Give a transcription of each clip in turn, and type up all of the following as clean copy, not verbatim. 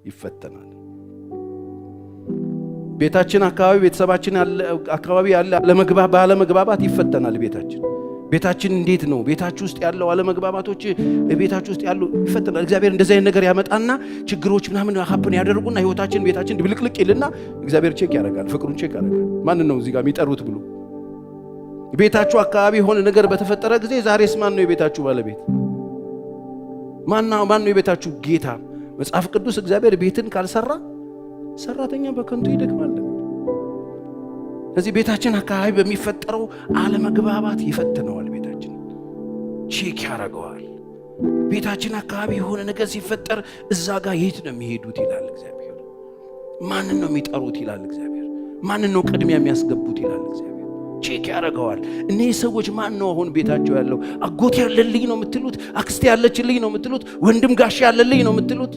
ይፈተናል። ቤታችን አካባቢ ቤተሰባችን አካባቢ ያለ አለመግባባት ይፈተናል። ቤታችን እንዴት ነው? ቤታችሁ ውስጥ ያለው አለመግባባቶች ቤታችሁ ውስጥ ያሉ ይፈተናል። እግዚአብሔር እንደዚህ አይነት ነገር ያመጣና ችግሮች ምናምን ሀፕን ያደርጉና ህይወታችን ቤታችን ድብልቅልቅ ይልና እግዚአብሔር ቼክ ያደርጋል፣ ፍቅሩን ቼክ ያደርጋል። ማን ነው እዚህ ጋር የሚጠሩት ብሎ ቤታችሁ አካባቢ ሆነ ነገር በተፈጠረ ጊዜ ዛሬስ ማን ነው የቤታችሁ ባለቤት? ማን ነው የቤታችሁ ጌታ? መጽሐፍ ቅዱስ እግዚአብሔር ቤትን ካልሰራ ሰራተኛ በከንቱ ይደክማል። ስለዚህ ቤታችን አካባቢ በሚፈጠረው አለመግባባት ይፈትነዋል። ቤታችን ቼክ ያደርገዋል። ቤታችን አካባቢ የሆነ ነገር ሲፈጠር እዛ ጋር የት ነው የሚሄዱት ይላል እግዚአብሔር። ማንን ነው የሚጠሩት ይላል እግዚአብሔር። ማንን ነው ቅድሚያ የሚያስገቡት ይላል እግዚአብሔር። ቼክ ያደርገዋል። እነዚህ ሰዎች ማን ነው አሁን ቤታቸው ያለው? አጎት ያለልኝ ነው የምትሉት? አክስቴ ያለችልኝ ነው የምትሉት? ወንድም ጋሽ ያለልኝ ነው የምትሉት?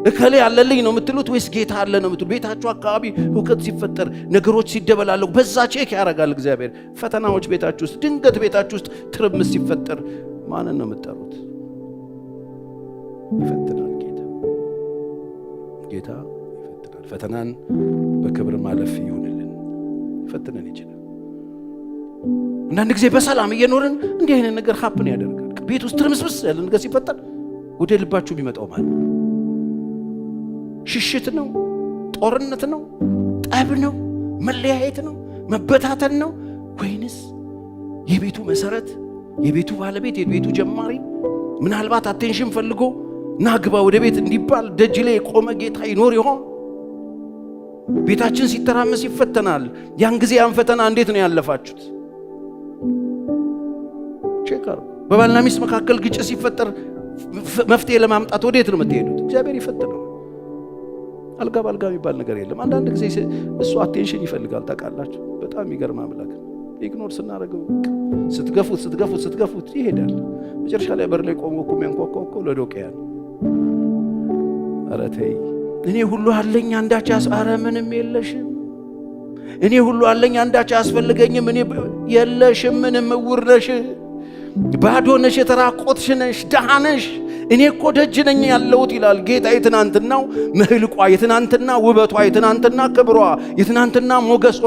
እከሌ ያለልኝ ነው የምትሉት? ወይስ ጌታ አለ ነው የምትሉት? ቤታችሁ አካባቢ ሁከት ሲፈጠር ነገሮች ሲደበላለቁ በዛ ቼክ ያደርጋል እግዚአብሔር። ፈተናዎች ቤታችሁ ውስጥ ድንገት ቤታችሁ ውስጥ ትርምስ ሲፈጠር ማንን ነው የምትጠሩት? ይፈትናል ጌታ ይፈትናል። ፈተናን በክብር ማለፍ ይሁንልን። ይፈትነን ይችላል። አንዳንድ ጊዜ በሰላም እየኖርን እንዲህ አይነት ነገር ሀፕን ያደርጋል። ቤት ውስጥ ትርምስምስ ያለ ነገር ሲፈጠር ወደ ልባችሁ የሚመጣው ማለት ሽሽት ነው? ጦርነት ነው? ጠብ ነው? መለያየት ነው? መበታተን ነው? ወይንስ የቤቱ መሰረት የቤቱ ባለቤት የቤቱ ጀማሪ ምናልባት አቴንሽን ፈልጎ ናግባ ወደ ቤት እንዲባል ደጅ ላይ የቆመ ጌታ ይኖር ይሆን? ቤታችን ሲተራመስ ይፈተናል። ያን ጊዜ ያን ፈተና እንዴት ነው ያለፋችሁት? ቼካር በባልና ሚስት መካከል ግጭት ሲፈጠር መፍትሄ ለማምጣት ወዴት ነው የምትሄዱት? እግዚአብሔር ይፈትነው። አልጋ ባልጋ የሚባል ነገር የለም። አንዳንድ ጊዜ እሱ አቴንሽን ይፈልጋል። ታውቃላችሁ፣ በጣም ይገርም አምላክ። ኢግኖር ስናደርገው ስትገፉት ይሄዳል። መጨረሻ ላይ በር ላይ ቆሞ እኮ የሚያንኳኳው እኮ ለዶቅያ ነው። ኧረ ተይ፣ እኔ ሁሉ አለኝ አንዳች ኧረ ምንም የለሽም። እኔ ሁሉ አለኝ አንዳች አያስፈልገኝም። እኔ የለሽም፣ ምንም እውር ነሽ፣ ባዶ ነሽ፣ የተራቆትሽ ነሽ፣ ደሃ ነሽ። እኔ እኮ ደጅ ነኝ ያለሁት ይላል ጌታ። የትናንትናው ምህልቋ፣ የትናንትና ውበቷ፣ የትናንትና ክብሯ፣ የትናንትና ሞገሷ፣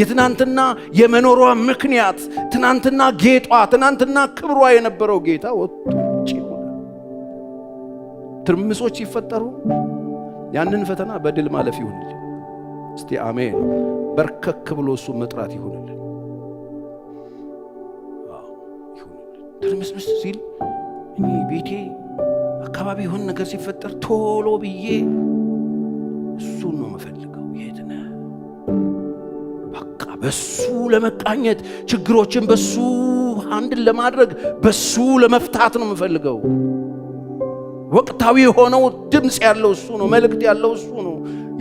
የትናንትና የመኖሯ ምክንያት፣ ትናንትና ጌጧ፣ ትናንትና ክብሯ የነበረው ጌታ ወጥቶ ውጪ ሆነ። ትርምሶች ሲፈጠሩ ያንን ፈተና በድል ማለፍ ይሁንልን። እስቲ አሜን። በርከክ ብሎ እሱ መጥራት ይሁንልን። ትርምስምስ ሲል እኔ ቤቴ አካባቢ የሆነ ነገር ሲፈጠር ቶሎ ብዬ እሱን ነው የምፈልገው። የት ነህ? በቃ በሱ ለመቃኘት ችግሮችን በሱ አንድን ለማድረግ በሱ ለመፍታት ነው የምፈልገው። ወቅታዊ የሆነው ድምፅ ያለው እሱ ነው። መልእክት ያለው እሱ ነው።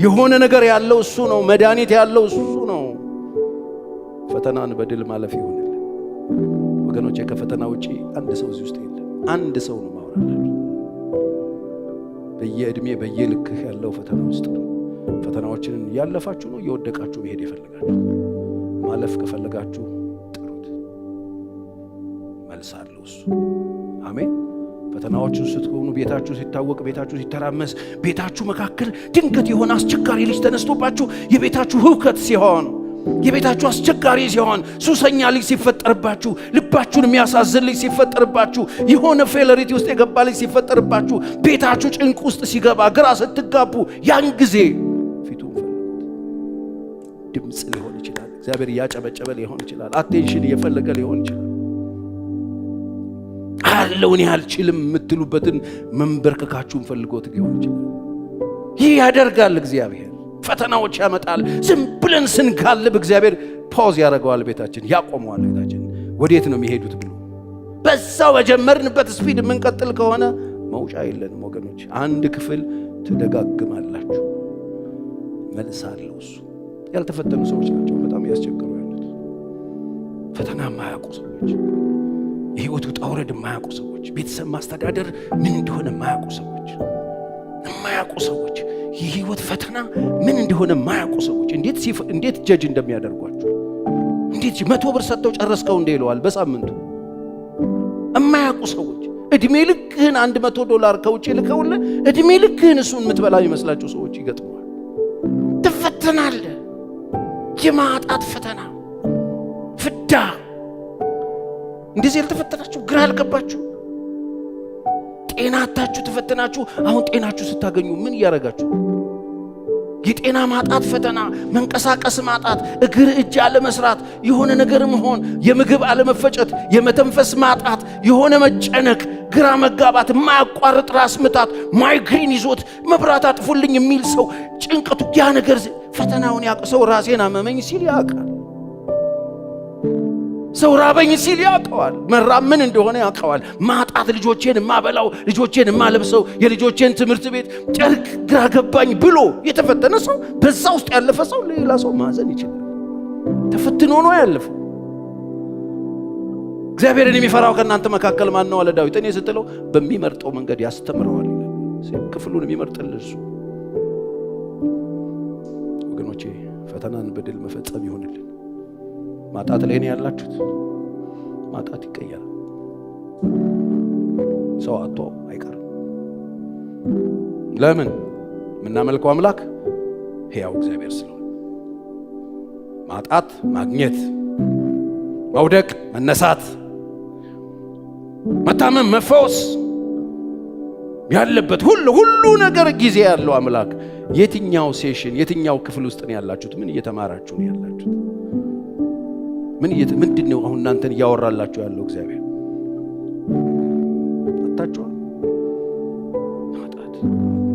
የሆነ ነገር ያለው እሱ ነው። መድኃኒት ያለው እሱ ነው። ፈተናን በድል ማለፍ ይሁንልን ወገኖቼ። ከፈተና ውጪ አንድ ሰው እዚህ ውስጥ የለም። አንድ ሰው ነው ማውራላችሁ። በየእድሜ በየልክህ ያለው ፈተና ውስጥ ነው። ፈተናዎችን ያለፋችሁ ነው እየወደቃችሁ መሄድ የፈለጋችሁ። ማለፍ ከፈለጋችሁ ጥሩት፣ መልሳለሁ እሱ። አሜን። ፈተናዎቹ ስትሆኑ ቤታችሁ ሲታወቅ፣ ቤታችሁ ሲተራመስ፣ ቤታችሁ መካከል ድንገት የሆነ አስቸጋሪ ልጅ ተነስቶባችሁ የቤታችሁ ህውከት ሲሆን፣ የቤታችሁ አስቸጋሪ ሲሆን፣ ሱሰኛ ልጅ ሲፈጠርባችሁ፣ ልባችሁን የሚያሳዝን ልጅ ሲፈጠርባችሁ፣ የሆነ ፌለሪቲ ውስጥ የገባ ልጅ ሲፈጠርባችሁ፣ ቤታችሁ ጭንቅ ውስጥ ሲገባ፣ ግራ ስትጋቡ፣ ያን ጊዜ ፊቱን ፈልጉት። ድምፅ ሊሆን ይችላል፣ እግዚአብሔር እያጨበጨበ ሊሆን ይችላል፣ አቴንሽን እየፈለገ ሊሆን ይችላል። አለውን ያልችልም የምትሉበትን መንበርከካችሁን ፈልጎት ሊሆን ይችላል። ይህ ያደርጋል እግዚአብሔር። ፈተናዎች ያመጣል። ዝም ብለን ስንጋልብ እግዚአብሔር ፓውዝ ያደርገዋል። ቤታችን ያቆመዋል። ቤታችን ወዴት ነው የሚሄዱት ብሎ በዛው በጀመርንበት ስፒድ የምንቀጥል ከሆነ መውጫ የለንም ወገኖች። አንድ ክፍል ትደጋግማላችሁ። መልሳለሁ እሱ። ያልተፈተኑ ሰዎች ናቸው በጣም ያስቸግሩ ያሉት። ፈተና የማያውቁ ሰዎች፣ የህይወት ውጣ ውረድ የማያውቁ ሰዎች፣ ቤተሰብ ማስተዳደር ምን እንደሆነ የማያውቁ ሰዎች፣ የህይወት ፈተና ምን እንደሆነ የማያውቁ ሰዎች እንዴት ጀጅ እንደሚያደርጓቸው፣ እንዴት 100 ብር ሰጥተው ጨረስከው እንደ ይለዋል በሳምንቱ። የማያውቁ ሰዎች እድሜ ልክህን $100 ከውጭ ልከውልህ እድሜ ልክህን እሱን የምትበላ ይመስላችሁ ሰዎች ይገጥመዋል። ትፈተናለህ። የማጣት ፈተና ፍዳ። እንደዚህ ያልተፈተናችሁ ግራ ያልገባችሁ ጤና አጣችሁ ተፈተናችሁ። አሁን ጤናችሁ ስታገኙ ምን እያደረጋችሁ? የጤና ማጣት ፈተና፣ መንቀሳቀስ ማጣት፣ እግር እጅ አለ መስራት፣ የሆነ ነገር መሆን፣ የምግብ አለ መፈጨት፣ የመተንፈስ ማጣት፣ የሆነ መጨነቅ፣ ግራ መጋባት፣ የማያቋርጥ ራስ ምታት፣ ማይግሬን ይዞት መብራት አጥፉልኝ የሚል ሰው ጭንቀቱ፣ ያ ነገር ፈተናውን ያቀሰው ራሴን አመመኝ ሲል ያውቃል። ሰው ራበኝ ሲል ያውቀዋል። መራብ ምን እንደሆነ ያውቀዋል። ማጣት፣ ልጆቼን ማበላው፣ ልጆቼን ማለብሰው፣ የልጆቼን ትምህርት ቤት ጨርቅ ግራ ገባኝ ብሎ የተፈተነ ሰው፣ በዛ ውስጥ ያለፈ ሰው ሌላ ሰው ማዘን ይችላል። ተፈትኖ ነው ያለፈው። እግዚአብሔርን የሚፈራው ከእናንተ መካከል ማን ነው አለ ዳዊት። እኔ ስትለው በሚመርጠው መንገድ ያስተምረዋል። ክፍሉን የሚመርጥልህ እሱ። ወገኖቼ ፈተናን በድል መፈጸም ይሆንልን። ማጣት ላይ ነው ያላችሁት። ማጣት ይቀየራል። ሰው አጥቶ አይቀርም። ለምን? የምናመልከው አምላክ ሕያው እግዚአብሔር ስለሆነ። ማጣት፣ ማግኘት፣ መውደቅ፣ መነሳት፣ መታመም፣ መፈወስ ያለበት ሁሉ ነገር ጊዜ ያለው አምላክ። የትኛው ሴሽን የትኛው ክፍል ውስጥ ነው ያላችሁት? ምን እየተማራችሁ ነው ያላችሁት? ምንድነው አሁን እናንተን እያወራላችሁ ያለው እግዚአብሔር? አጣጫው ማጣት፣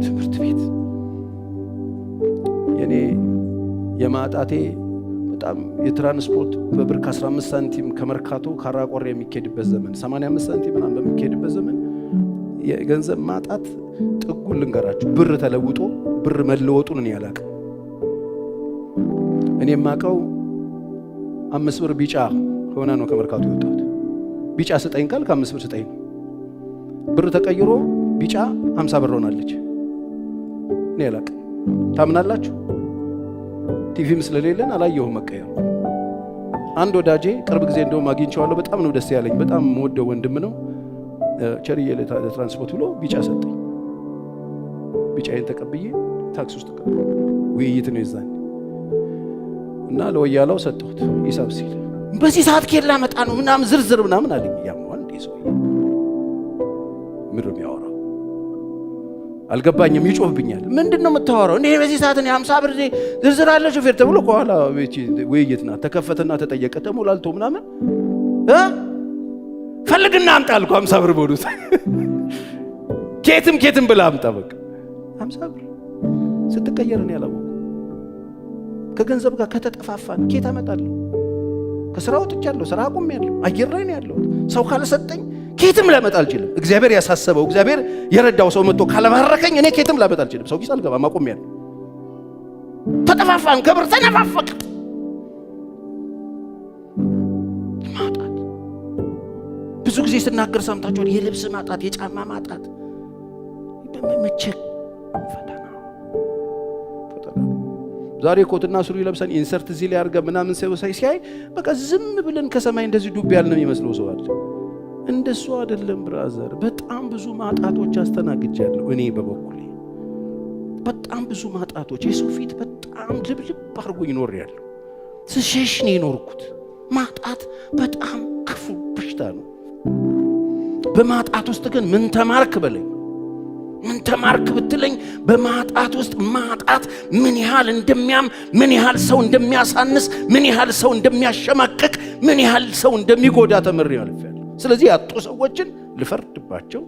ትምህርት ቤት። የኔ የማጣቴ በጣም የትራንስፖርት በብር ከ15 ሳንቲም ከመርካቶ ካራቆሬ የሚኬድበት ዘመን 85 ሳንቲም ምናምን በሚኬድበት ዘመን የገንዘብ ማጣት ጥጉን ልንገራችሁ። ብር ተለውጦ ብር መለወጡን እኔ አላውቅም። እኔ የማውቀው 5 ብር ቢጫ ሆነ ነው ከመርካቶ የወጣሁት። ቢጫ ስጠኝ ካል ከ5 ብር ስጠኝ ነው። ብር ተቀይሮ ቢጫ 50 ብር ሆናለች። እኔ አላውቅም። ታምናላችሁ? ቲቪም ስለሌለን አላየሁም መቀየሩ። አንድ ወዳጄ ቅርብ ጊዜ እንደውም አግኝቼዋለሁ። በጣም ነው ደስ ያለኝ። በጣም የምወደው ወንድም ነው። ቸርዬ ለትራንስፖርት ብሎ ቢጫ ሰጠኝ። ቢጫዬን ተቀብዬ ታክሲ ውስጥ ውይይት ነው ይዛኝ እና ለወያላው ሰጠሁት። ሂሳብ ሲል በዚህ ሰዓት ከላ መጣ ነው ምናምን ዝርዝር ምናምን አለኝ። ያማው እንዴ ሰው ምንም ያወራው አልገባኝም። ይጮህብኛል። ምንድነው የምታወራው? እንዴ በዚህ ሰዓት ነው 50 ብር ዝርዝር አለ ሹፌር ተብሎ ከኋላ ውይይትና ተከፈተና ተጠየቀ። ተሞላልቶ ምናምን ፈልግና አምጣ አልኩ። 50 ብር ቦዱት ኬትም ብላ አምጣ። በቃ 50 ብር ስትቀየር ነው ያለው። ከገንዘብ ጋር ከተጠፋፋን ኬት አመጣለሁ? ከስራ ወጥቻለሁ። ስራ አቁሜያለሁ። አየር ላይ ነው ያለሁት። ሰው ካልሰጠኝ ኬትም ላመጣ አልችልም። እግዚአብሔር ያሳሰበው እግዚአብሔር የረዳው ሰው መጥቶ ካለባረከኝ እኔ ኬትም ላመጣ አልችልም። ሰው ኪስ አልገባም። አቁሜያለሁ። ተጠፋፋን፣ ከብር ተነፋፈቅ። ማጣት ብዙ ጊዜ ስናገር ሰምታችኋል። የልብስ ማጣት፣ የጫማ ማጣት በመቸክ ፈተና። ዛሬ ኮትና ሱሪ ለብሰን ኢንሰርት እዚህ ላይ አድርገን ምናምን ሰው ሲያይ በቃ ዝም ብለን ከሰማይ እንደዚህ ዱብ ያልን የሚመስለው ሰው አለ። እንደሱ አይደለም ብራዘር። በጣም ብዙ ማጣቶች አስተናግጃለሁ እኔ በበኩሌ። በጣም ብዙ ማጣቶች የሰው ፊት በጣም ልብልብ አድርጎኝ ኖሬያለሁ። ስሸሽ ነው የኖርኩት። ማጣት በጣም ክፉ በሽታ ነው። በማጣት ውስጥ ግን ምን ተማርክ በለኝ። ምን ተማርክ ብትለኝ፣ በማጣት ውስጥ ማጣት ምን ያህል እንደሚያም፣ ምን ያህል ሰው እንደሚያሳንስ፣ ምን ያህል ሰው እንደሚያሸማቅቅ፣ ምን ያህል ሰው እንደሚጎዳ ተምሬያለሁ። ስለዚህ ያጡ ሰዎችን ልፈርድባቸው፣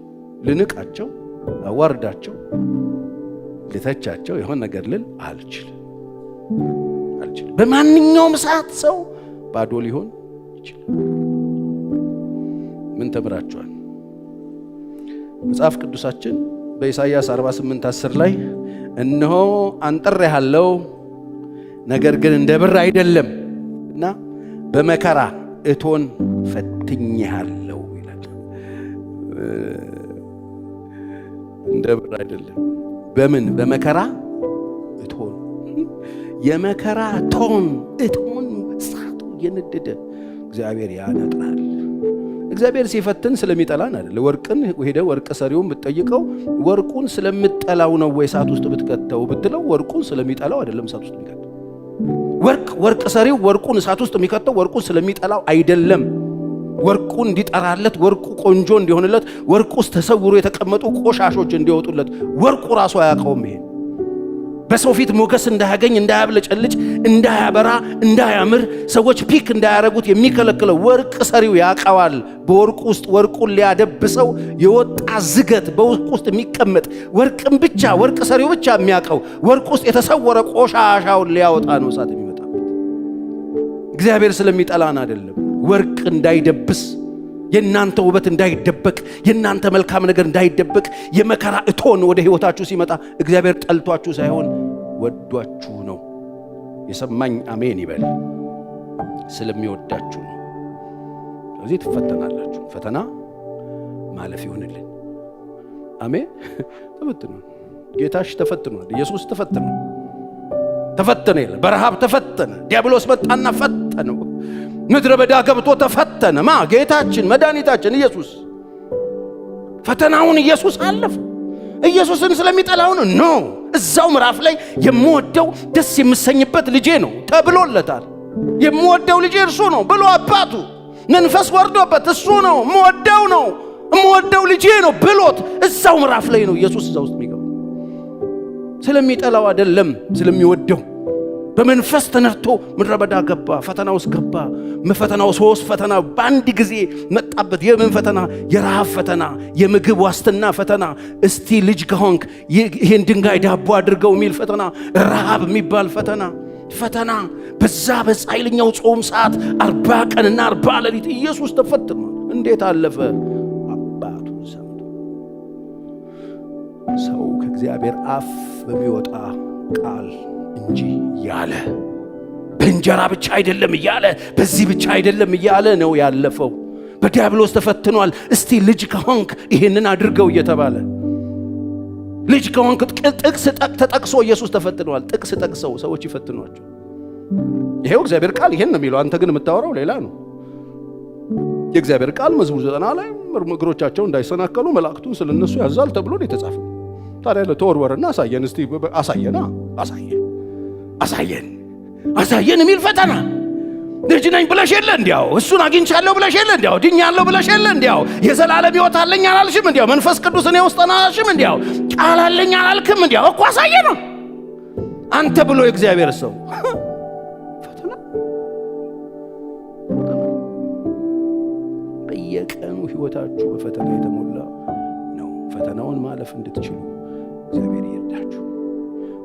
ልንቃቸው፣ አዋርዳቸው፣ ልተቻቸው የሆነ ነገር ልል አልችልም። በማንኛውም ሰዓት ሰው ባዶ ሊሆን ይችላል። ምን ተምራችኋል? መጽሐፍ ቅዱሳችን በኢሳይያስ 48:10 ላይ እነሆ አንጥሬሃለሁ፣ ነገር ግን እንደ ብር አይደለም እና በመከራ እቶን ፈትኜሃለሁ ይላል። እንደ ብር አይደለም። በምን? በመከራ እቶን። የመከራ እቶን እሳቱ እየነደደ እግዚአብሔር ያነጥራል። እግዚአብሔር ሲፈትን ስለሚጠላን አይደል። ወርቅን ሄደ ወርቅ ሰሪውን ብትጠይቀው ወርቁን ስለምትጠላው ነው ወይ እሳት ውስጥ ብትከተው ብትለው ወርቁን ስለሚጠላው አይደለም እሳት ውስጥ የሚከተው። ወርቅ ሰሪው ወርቁን እሳት ውስጥ የሚከተው ወርቁን ስለሚጠላው አይደለም። ወርቁ እንዲጠራለት፣ ወርቁ ቆንጆ እንዲሆንለት፣ ወርቁ ውስጥ ተሰውሮ የተቀመጡ ቆሻሾች እንዲወጡለት ወርቁ ራሱ አያውቀውም። ይሄ በሰው ፊት ሞገስ እንዳያገኝ፣ እንዳያብለጨልጭ፣ እንዳያበራ፣ እንዳያምር፣ ሰዎች ፒክ እንዳያረጉት የሚከለክለው ወርቅ ሰሪው ያውቀዋል። በወርቁ ውስጥ ወርቁን ሊያደብሰው የወጣ ዝገት በወርቁ ውስጥ የሚቀመጥ ወርቅም ብቻ ወርቅ ሰሪው ብቻ የሚያውቀው ወርቁ ውስጥ የተሰወረ ቆሻሻውን ሊያወጣ ነው እሳት የሚመጣበት። እግዚአብሔር ስለሚጠላን አይደለም። ወርቅ እንዳይደብስ፣ የናንተ ውበት እንዳይደበቅ፣ የናንተ መልካም ነገር እንዳይደበቅ፣ የመከራ እቶን ወደ ህይወታችሁ ሲመጣ እግዚአብሔር ጠልቷችሁ ሳይሆን ወዷችሁ ነው። የሰማኝ አሜን ይበል። ስለሚወዳችሁ ነው። ስለዚህ ትፈተናላችሁ። ፈተና ማለፍ ይሆንልን። አሜን። ተፈትኑ። ጌታሽ ተፈትኗል። ኢየሱስ ተፈተነ። ይላል። በረሃብ ተፈተነ። ዲያብሎስ መጣና ፈተነው። ምድረ በዳ ገብቶ ተፈተነ። ጌታችን መድኃኒታችን ኢየሱስ። ፈተናውን ኢየሱስ አለፈ። ኢየሱስን ስለሚጠላው ነው። እዛው ምዕራፍ ላይ የምወደው ደስ የምሰኝበት ልጄ ነው ተብሎለታል። የምወደው ልጄ እርሱ ነው ብሎ አባቱ መንፈስ ወርዶበት እሱ ነው የምወደው ልጄ ነው ብሎት እዛው ምዕራፍ ላይ ነው ኢየሱስ እዛው ውስጥ የሚገባው። ስለሚጠላው አይደለም፣ ስለሚወደው በመንፈስ ተነርቶ ምድረ በዳ ገባ። ፈተና ውስጥ ገባ። ፈተናው 3 ፈተና በአንድ ጊዜ መጣበት። የምን ፈተና? የረሃብ ፈተና፣ የምግብ ዋስትና ፈተና። እስቲ ልጅ ከሆንክ ይሄን ድንጋይ ዳቦ አድርገው የሚል ፈተና፣ ረሃብ የሚባል ፈተና። በዛ በኃይለኛው ጾም ሰዓት 40 ቀንና 40 ሌሊት ኢየሱስ ተፈትኗል። እንዴት አለፈ? አባቱ ሰምቶ። ሰው ከእግዚአብሔር አፍ በሚወጣ ቃል እንጂ ያለ በእንጀራ ብቻ አይደለም እያለ በዚህ ብቻ አይደለም እያለ ነው ያለፈው። በዲያብሎስ ተፈትኗል። እስቲ ልጅ ከሆንክ ይሄንን አድርገው እየተባለ ልጅ ከሆንክ ጥቅስ ተጠቅሶ ኢየሱስ ተፈትኗል። ጥቅስ ጠቅሰው ሰዎች ይፈትኗቸው። ይሄው እግዚአብሔር ቃል ይሄን ነው የሚለው። አንተ ግን የምታወራው ሌላ ነው። የእግዚአብሔር ቃል መዝሙር 90 ላይ እግሮቻቸው እንዳይሰናከሉ መላእክቱን ስለነሱ ያዛል ተብሎ ነው የተጻፈው። ታዲያ ለተወርወርና አሳየን እስቲ አሳየን የሚል ፈተና። ልጅ ነኝ ብለሽ የለ እንዲያው፣ እሱን አግኝቻለሁ ብለሽ የለ እንዲያው፣ ድኛለሁ ብለሽ የለ እንዲያው፣ የዘላለም ሕይወት አለኝ አላልሽም እንዲያው፣ መንፈስ ቅዱስ እኔ ውስጥ አላልሽም እንዲያው፣ ቃል አለኝ አላልክም እንዲያው፣ እኮ አሳየ ነው አንተ ብሎ የእግዚአብሔር ሰው ፈተና። በየቀኑ ሕይወታችሁ በፈተና የተሞላ ነው። ፈተናውን ማለፍ እንድትችሉ እግዚአብሔር ይርዳችሁ።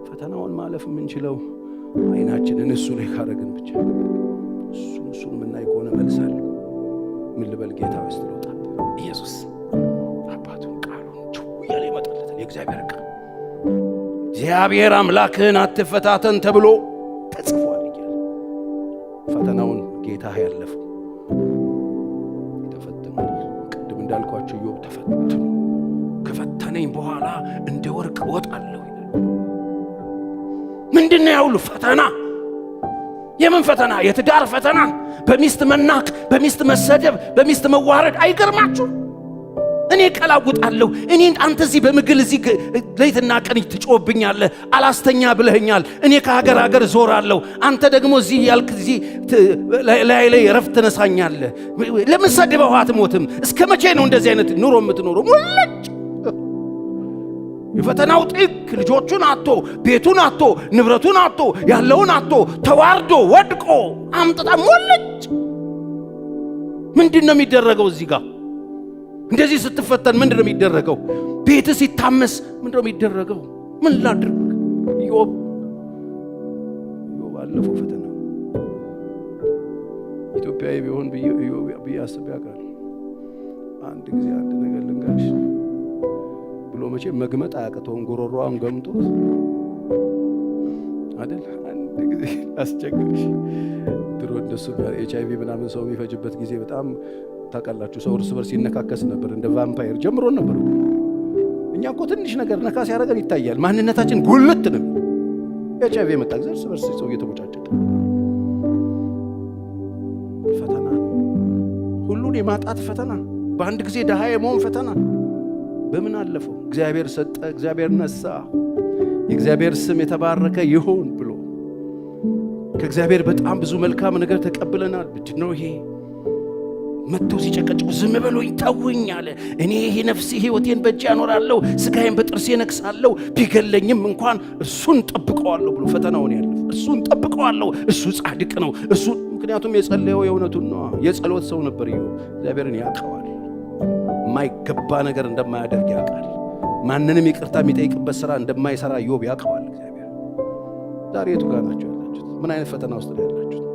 ፈተናውን ማለፍ የምንችለው አይናችንን እሱ ላይ ካረግን ብቻ። እሱን የምናይ ከሆነ መልሳለሁ። ምን ልበል ጌታ ውስጥ ለውጣ ኢየሱስ አባቱን ቃሉን ጭው እያለ ይመጣለታል። የእግዚአብሔር ቃል እግዚአብሔር አምላክህን አትፈታተን ተብሎ ተጽፏል እያለ ፈተናውን ጌታ ያለፈው ተፈትኗል። ቅድም እንዳልኳቸው ኢዮብ ተፈትኖ ከፈተነኝ በኋላ እንደ ወርቅ እወጣለሁ ይላል። ምንድነው ያውሉ ፈተና? የምን ፈተና? የትዳር ፈተና፣ በሚስት መናቅ፣ በሚስት መሰደብ፣ በሚስት መዋረድ። አይገርማችሁ? እኔ ቀላውጣለሁ። እኔ አንተ እዚህ በምግል እዚህ ሌትና ቀን ትጮህብኛለህ፣ አላስተኛ ብለኸኛል። እኔ ከሀገር ዞራለሁ። አንተ ደግሞ እዚህ ያልክ እዚህ ላይ ረፍት ተነሳኛለህ። ለምን ሰድበው አትሞትም? እስከ መቼ ነው እንደዚህ አይነት ኑሮ የምትኖረው? ሙልጭ የፈተናው ጥግ ልጆቹን አጥቶ፣ ቤቱን አጥቶ፣ ንብረቱን አጥቶ፣ ያለውን አጥቶ፣ ተዋርዶ ወድቆ አምጥታ ሙልጭ። ምንድነው የሚደረገው እዚህ ጋር? እንደዚህ ስትፈተን ምንድነው የሚደረገው? ቤት ሲታመስ ምንድነው የሚደረገው? ምን ላድርግ? ኢዮብ አለፈው ፈተና። ኢትዮጵያዊ ቢሆን ብዬ አስቤ አውቃለሁ። አንድ ጊዜ አንድ ነገር ልንገርሽ ብሎ መቼ መግመጥ አያቅተውም። ጉሮሮዋን ገምጦት አይደል? አንድ ጊዜ አስቸግርሽ። ድሮ እንደሱ HIV ምናምን ሰው የሚፈጅበት ጊዜ በጣም ታውቃላችሁ። ሰው እርስ በርስ ይነካከስ ነበር፣ እንደ ቫምፓየር ጀምሮ ነበር። እኛ እኮ ትንሽ ነገር ነካ ሲያደርገን ይታያል። ማንነታችን ጉልት ነው። HIV የመጣ ጊዜ እርስ በርስ ሰው እየተቦጫጨቀ ፈተና። ሁሉ ሁሉን የማጣት ፈተና፣ በአንድ ጊዜ ድሃ የመሆን ፈተና በምን አለፈው? እግዚአብሔር ሰጠ፣ እግዚአብሔር ነሳ፣ የእግዚአብሔር ስም የተባረከ ይሁን ብሎ ከእግዚአብሔር በጣም ብዙ መልካም ነገር ተቀብለናል። ምንድነው ይሄ? መጥተው ሲጨቀጭቁ ዝም በሉኝ ተውኝ አለ። እኔ ይሄ ነፍሴ ሕይወቴን በእጄ አኖራለሁ፣ ስጋዬን በጥርሴ ነክሳለሁ፣ ቢገለኝም እንኳን እርሱን ጠብቀዋለሁ ብሎ ፈተናውን ያለፈ እርሱን ጠብቀዋለሁ፣ እሱ ጻድቅ ነው እሱ። ምክንያቱም የጸለየው የእውነቱን ነው። የጸሎት ሰው ነበር። እግዚአብሔርን ያውቀዋል። የማይገባ ነገር እንደማያደርግ ያውቃል። ማንንም ይቅርታ የሚጠይቅበት ሥራ እንደማይሰራ ኢዮብ ያውቀዋል እግዚአብሔር። ዛሬ የቱ ጋር ናቸው ያላችሁት? ምን አይነት ፈተና ውስጥ ነው ያላችሁት?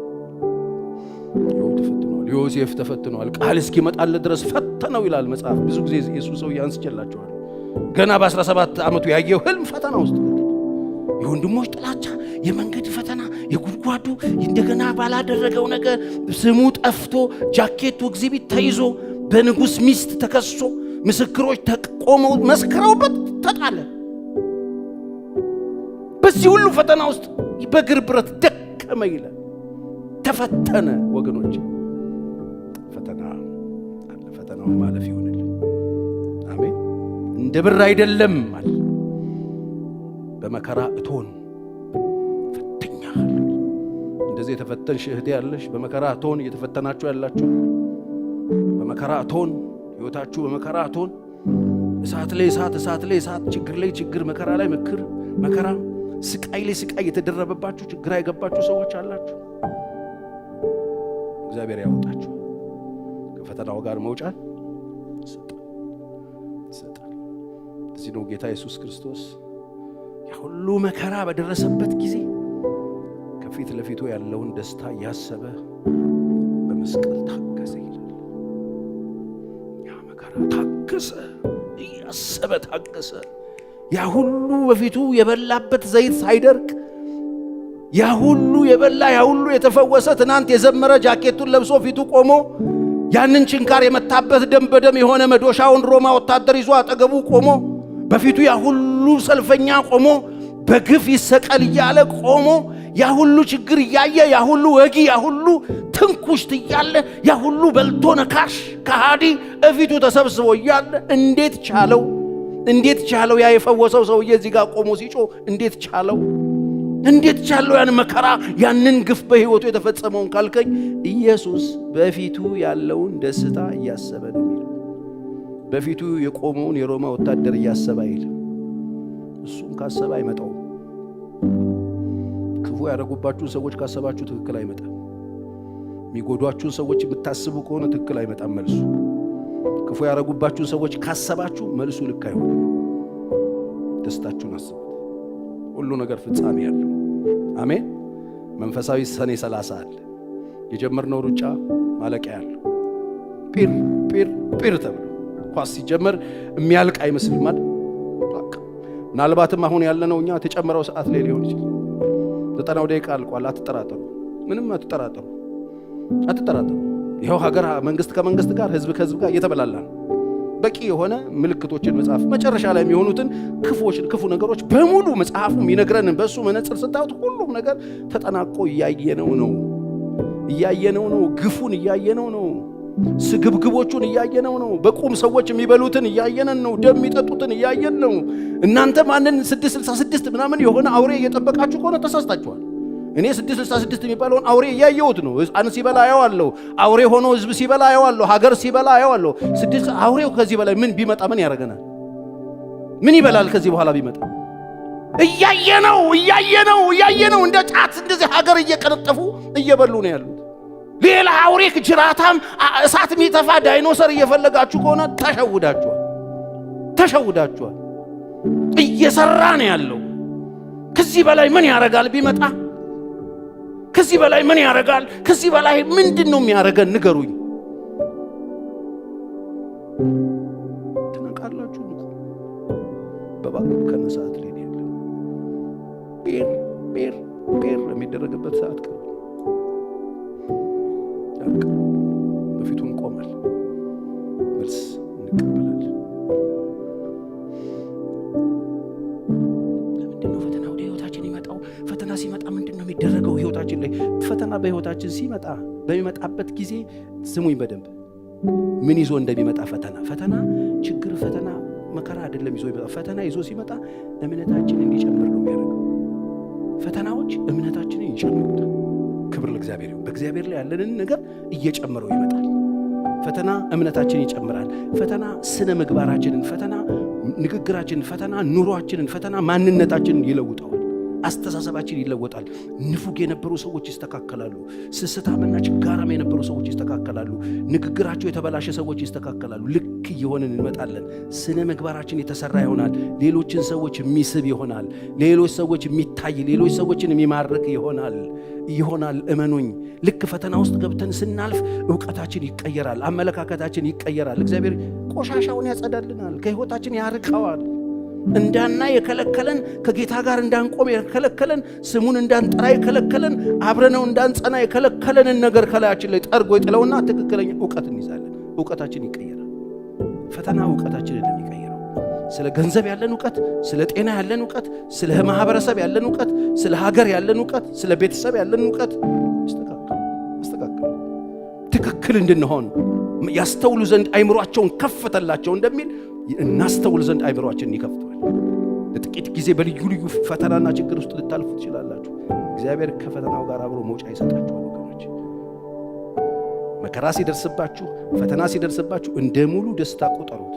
ኢዮብ ተፈትኗል፣ ዮሴፍ ተፈትኗል። ቃል እስኪመጣለት ድረስ ፈተነው ይላል መጽሐፍ። ብዙ ጊዜ ኢየሱስ ሰው ያንስጨላቸዋል። ገና በ17 ዓመቱ ያየው ህልም ፈተና ውስጥ ነው። የወንድሞች ጥላቻ፣ የመንገድ ፈተና፣ የጉድጓዱ እንደገና ባላደረገው ነገር ስሙ ጠፍቶ ጃኬቱ ኤግዚቢት ተይዞ በንጉሥ ሚስት ተከሶ ምስክሮች ተቆመው መስክረውበት ተጣለ። በዚህ ሁሉ ፈተና ውስጥ በእግር ብረት ደከመ ይላል። ተፈተነ። ወገኖች ፈተና አለ። ፈተናውን ማለፍ ይሆንልን። አሜን። እንደ ብር አይደለም ማለት በመከራ እቶን ፈተኛል። እንደዚህ የተፈተንሽ እህቴ ያለሽ፣ በመከራ እቶን እየተፈተናችሁ ያላችሁ፣ በመከራ እቶን ሕይወታችሁ በመከራ እቶን፣ እሳት ላይ እሳት፣ እሳት ላይ እሳት፣ ችግር ላይ ችግር፣ መከራ ላይ መከራ፣ ስቃይ ላይ ስቃይ የተደረበባችሁ ችግር አይገባችሁ ሰዎች አላችሁ። እግዚአብሔር ያወጣችሁ ከፈተናው ጋር መውጫን ይሰጣል። እዚህ ነው ጌታ ኢየሱስ ክርስቶስ ሁሉ መከራ በደረሰበት ጊዜ ከፊት ለፊቱ ያለውን ደስታ ያሰበ በመስቀል ታገሰ ይላል። ያ መከራ ታገሰ፣ ያሰበ ታገሰ። ያ ሁሉ በፊቱ የበላበት ዘይት ሳይደርቅ፣ ያ ሁሉ የበላ ያ ሁሉ የተፈወሰ ትናንት የዘመረ ጃኬቱን ለብሶ ፊቱ ቆሞ ያንን ችንካር የመታበት ደም በደም የሆነ መዶሻውን ሮማ ወታደር ይዞ አጠገቡ ቆሞ በፊቱ ያ ሁሉ ሰልፈኛ ቆሞ በግፍ ይሰቀል እያለ ቆሞ ያ ሁሉ ችግር እያየ ያ ሁሉ ወጊ ያ ሁሉ ትንኩሽት እያለ ያ ሁሉ በልቶ ነካሽ ከሃዲ እፊቱ ተሰብስቦ እያለ እንዴት ቻለው? እንዴት ቻለው? ያ የፈወሰው ሰውዬ እዚህ ጋር ቆሞ ሲጮ እንዴት ቻለው? እንዴት ቻለው? ያን መከራ ያንን ግፍ በሕይወቱ የተፈጸመውን ካልከኝ ኢየሱስ በፊቱ ያለውን ደስታ እያሰበ ነው የሚለው። በፊቱ የቆመውን የሮማ ወታደር እያሰበ አይልም። እሱም ካሰበ አይመጣውም። ክፉ ያደረጉባችሁን ሰዎች ካሰባችሁ ትክክል አይመጣም። የሚጎዷችሁን ሰዎች የምታስቡ ከሆነ ትክክል አይመጣም መልሱ። ክፉ ያደረጉባችሁን ሰዎች ካሰባችሁ መልሱ ልክ አይሆንም። ደስታችሁን አስቡት። ሁሉ ነገር ፍጻሜ ያለው። አሜን። መንፈሳዊ ሰኔ 30 አለ። የጀመርነው ሩጫ ማለቂያ ያለው ጲር ተብሎ ኳስ ሲጀመር የሚያልቅ አይመስልም ማለት ምናልባትም አሁን ያለነው እኛ ተጨመረው ሰዓት ላይ ሊሆን ይችላል። 90 ደቂቃ አልቋል። አትጠራጠሩ፣ ምንም አትጠራጠሩ። ይኸው ሀገር መንግስት ከመንግስት ጋር ህዝብ ከህዝብ ጋር እየተበላላ ነው። በቂ የሆነ ምልክቶችን መጽሐፍ መጨረሻ ላይ የሚሆኑትን ክፉ ነገሮች በሙሉ መጽሐፉ የሚነግረንን በእሱ መነጽር ስታዩት ሁሉም ነገር ተጠናቆ እያየነው ነው። ግፉን እያየነው ነው። ስግብግቦቹን እያየነው ነው። በቁም ሰዎች የሚበሉትን እያየነን ነው። ደም የሚጠጡትን እያየን ነው። እናንተ ማንን 666 ምናምን የሆነ አውሬ እየጠበቃችሁ ከሆነ ተሳስታችኋል። እኔ 666 የሚባለውን አውሬ እያየሁት ነው። ሕፃን ሲበላ አየዋለሁ። አውሬ ሆኖ ህዝብ ሲበላ አየዋለሁ። ሀገር ሲበላ አየዋለሁ። አውሬው ከዚህ በላይ ምን ቢመጣ ምን ያደርገናል? ምን ይበላል ከዚህ በኋላ ቢመጣ? እያየነው እንደ ጫት እንደዚህ ሀገር እየቀነጠፉ እየበሉ ነው ያሉት። ሌላ አውሬ ጅራታም እሳት የሚተፋ ዳይኖሰር እየፈለጋችሁ ከሆነ ተሸውዳችኋል። እየሰራ ነው ያለው። ከዚህ በላይ ምን ያረጋል ቢመጣ? ከዚህ በላይ ምን ያረጋል? ከዚህ በላይ ምንድነው የሚያረገን? ንገሩኝ። ተነቃላችሁ ነው በባክ ከነሳት ላይ ያለ ፔር የሚደረግበት ሰዓት ቀር በፊቱ እንቆማል። መልስ እንቀበላለን። ለምንድነው ፈተና ወደ ህይወታችን ይመጣው? ፈተና ሲመጣ ምንድነው የሚደረገው ህይወታችን ላይ? ፈተና በህይወታችን ሲመጣ በሚመጣበት ጊዜ ስሙኝ በደንብ ምን ይዞ እንደሚመጣ ፈተና ችግር ፈተና መከራ አይደለም ይዞ ይመጣ። ፈተና ይዞ ሲመጣ እምነታችን እንዲጨምር ነው የሚያደርገው። ፈተናዎች እምነታችንን ይጨምሩታል። ክብር ለእግዚአብሔር ይሁን። በእግዚአብሔር ላይ ያለንን ነገር እየጨመረው ይመጣል። ፈተና እምነታችንን ይጨምራል። ፈተና ስነ ምግባራችንን፣ ፈተና ንግግራችንን፣ ፈተና ኑሯችንን፣ ፈተና ማንነታችንን ይለውጠዋል። አስተሳሰባችን ይለወጣል። ንፉግ የነበሩ ሰዎች ይስተካከላሉ። ስስታምና ችጋራም የነበሩ ሰዎች ይስተካከላሉ። ንግግራቸው የተበላሸ ሰዎች ይስተካከላሉ። ልክ እየሆንን እንመጣለን። ስነ ምግባራችን የተሰራ ይሆናል። ሌሎችን ሰዎች የሚስብ ይሆናል። ሌሎች ሰዎች የሚታይ፣ ሌሎች ሰዎችን የሚማርክ ይሆናል። እመኑኝ። ልክ ፈተና ውስጥ ገብተን ስናልፍ ዕውቀታችን ይቀየራል። አመለካከታችን ይቀየራል። እግዚአብሔር ቆሻሻውን ያጸዳልናል። ከሕይወታችን ያርቀዋል። እንዳና የከለከለን፣ ከጌታ ጋር እንዳንቆም የከለከለን፣ ስሙን እንዳንጠራ የከለከለን፣ አብረነው እንዳንጸና የከለከለንን ነገር ከላያችን ላይ ጠርጎ ይጥለውና ትክክለኛ ዕውቀት እንይዛለን። ዕውቀታችን ይቀየራል። ፈተና ዕውቀታችንን የሚቀየረው ስለ ገንዘብ ያለን ዕውቀት፣ ስለ ጤና ያለን ዕውቀት፣ ስለ ማህበረሰብ ያለን ዕውቀት፣ ስለ ሀገር ያለን ዕውቀት፣ ስለ ቤተሰብ ያለን ዕውቀት አስተካክል ትክክል እንድንሆን ያስተውሉ ዘንድ አይምሮአቸውን ከፈተላቸው እንደሚል እናስተውል ዘንድ አይምሮአችንን ይከፍተዋል። ለጥቂት ጊዜ በልዩ ልዩ ፈተናና ችግር ውስጥ ልታልፉ ትችላላችሁ። እግዚአብሔር ከፈተናው ጋር አብሮ መውጫ ይሰጣችኋል። ወገኖች መከራ ሲደርስባችሁ፣ ፈተና ሲደርስባችሁ እንደ ሙሉ ደስታ ቆጠሩት።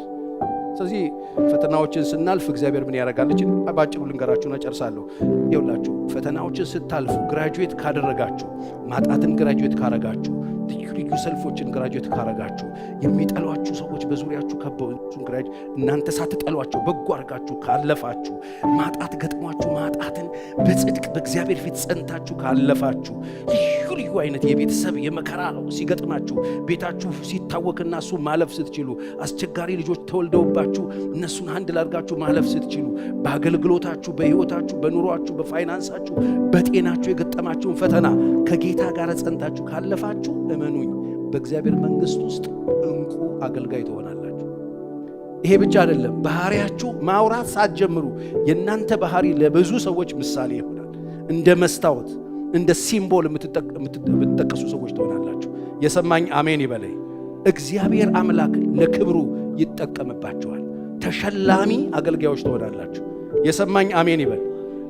ስለዚህ ፈተናዎችን ስናልፍ እግዚአብሔር ምን ያደርጋለች? ባጭሩ ልንገራችሁና ጨርሳለሁ። ይኸውላችሁ ፈተናዎችን ስታልፉ ግራጁዌት ካደረጋችሁ፣ ማጣትን ግራጁዌት ካረጋችሁ፣ ልዩ ሰልፎችን ግራጁዌት ካረጋችሁ፣ የሚጠሏችሁ ሰዎች በዙሪያችሁ ከበው እናንተ ሳትጠሏቸው በጎ አድርጋችሁ ካለፋችሁ፣ ማጣት ገጥሟችሁ ማጣትን በጽድቅ በእግዚአብሔር ፊት ጸንታችሁ ካለፋችሁ፣ ልዩ አይነት የቤተሰብ የመከራ ሲገጥማችሁ፣ ቤታችሁ ሲታወክና እሱ ማለፍ ስትችሉ፣ አስቸጋሪ ልጆች ተወልደውባችሁ እነሱን አንድ ላድርጋችሁ ማለፍ ስትችሉ፣ በአገልግሎታችሁ፣ በሕይወታችሁ፣ በኑሯችሁ፣ በፋይናንሳችሁ፣ በጤናችሁ የገጠማችሁን ፈተና ከጌታ ጋር ጸንታችሁ ካለፋችሁ እመኑኝ በእግዚአብሔር መንግሥት ውስጥ እንቁ አገልጋይ ትሆናላችሁ። ይሄ ብቻ አይደለም፣ ባህሪያችሁ ማውራት ሳትጀምሩ የእናንተ ባህሪ ለብዙ ሰዎች ምሳሌ ይሆናል። እንደ መስታወት እንደ ሲምቦል የምትጠቀሱ ሰዎች ትሆናላችሁ። የሰማኝ አሜን ይበለኝ። እግዚአብሔር አምላክ ለክብሩ ይጠቀምባችኋል። ተሸላሚ አገልጋዮች ትሆናላችሁ። የሰማኝ አሜን ይበል።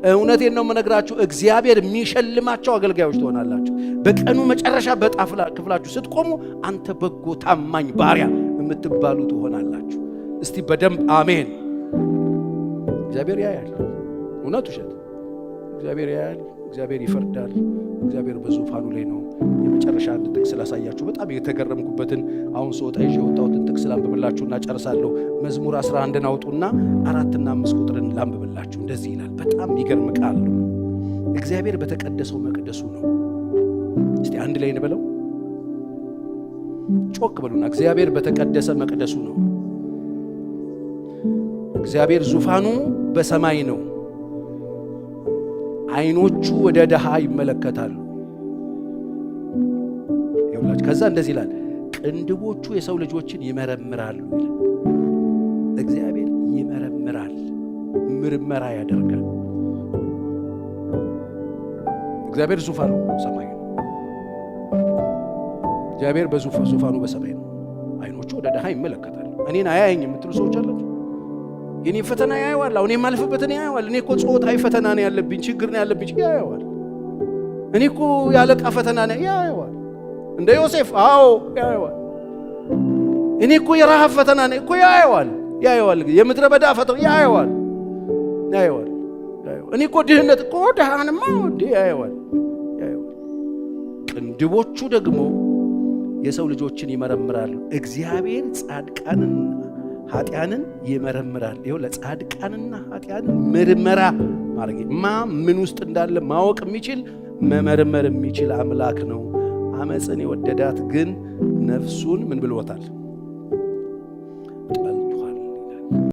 እውነቴን ነው የምነግራችሁ። እግዚአብሔር የሚሸልማቸው አገልጋዮች ትሆናላችሁ። በቀኑ መጨረሻ በጣፍላ ክፍላችሁ ስትቆሙ አንተ በጎ ታማኝ ባሪያ የምትባሉ ትሆናላችሁ። እስቲ በደንብ አሜን። እግዚአብሔር ያያል። እውነት ውሸት? እግዚአብሔር ያያል። እግዚአብሔር ይፈርዳል። እግዚአብሔር በዙፋኑ ላይ ነው። የመጨረሻ አንድ ጥቅስ ላሳያችሁ። በጣም የተገረምኩበትን አሁን ስወጣ ይዤ የወጣሁትን ጥቅስ ላንብብላችሁና ጨርሳለሁ። መዝሙር 11 አውጡና 4 እና 5 ቁጥርን ላንብብላችሁ። እንደዚህ ይላል። በጣም ይገርም ቃል ነው። እግዚአብሔር በተቀደሰው መቅደሱ ነው። እስቲ አንድ ላይ እንበለው፣ ጮክ በሉና እግዚአብሔር በተቀደሰ መቅደሱ ነው። እግዚአብሔር ዙፋኑ በሰማይ ነው። አይኖቹ ወደ ድሃ ይመለከታሉ። ይኸውላችሁ ከዛ እንደዚህ ይላል፣ ቅንድቦቹ የሰው ልጆችን ይመረምራሉ ይላል። እግዚአብሔር ይመረምራል፣ ምርመራ ያደርጋል። እግዚአብሔር ዙፋኑ ሰማይ ነው። እግዚአብሔር ዙፋኑ በሰማይ ነው። አይኖቹ ወደ ድሃ ይመለከታሉ። እኔን አያየኝ የምትሉ ሰዎች አላችሁ። የኔ ፈተና ያየዋል። አሁን የማልፍበትን ያየዋል። እኔ እኮ ጾታዊ ፈተና ነው ያለብኝ፣ ችግር ነው ያለብኝ፣ ያየዋል። እኔ እኮ ያለቃ ፈተና ነው ያየዋል። እንደ ዮሴፍ አዎ ያየዋል። እኔ እኮ የረሃብ ፈተና ነው እኮ ያየዋል። የምድረ በዳ ፈተና ያየዋል። እኔ እኮ ድህነት እኮ ድሃንማ እንዴ ያየዋል። ቅንድቦቹ ደግሞ የሰው ልጆችን ይመረምራሉ። እግዚአብሔር ጻድቃንና ኃጢያንን ይመረምራል። ይኸው ለጻድቃንና ኃጢያንን ምርመራ ማድረግ ምን ውስጥ እንዳለ ማወቅ የሚችል መመርመር የሚችል አምላክ ነው። አመፅን የወደዳት ግን ነፍሱን ምን ብሎታል?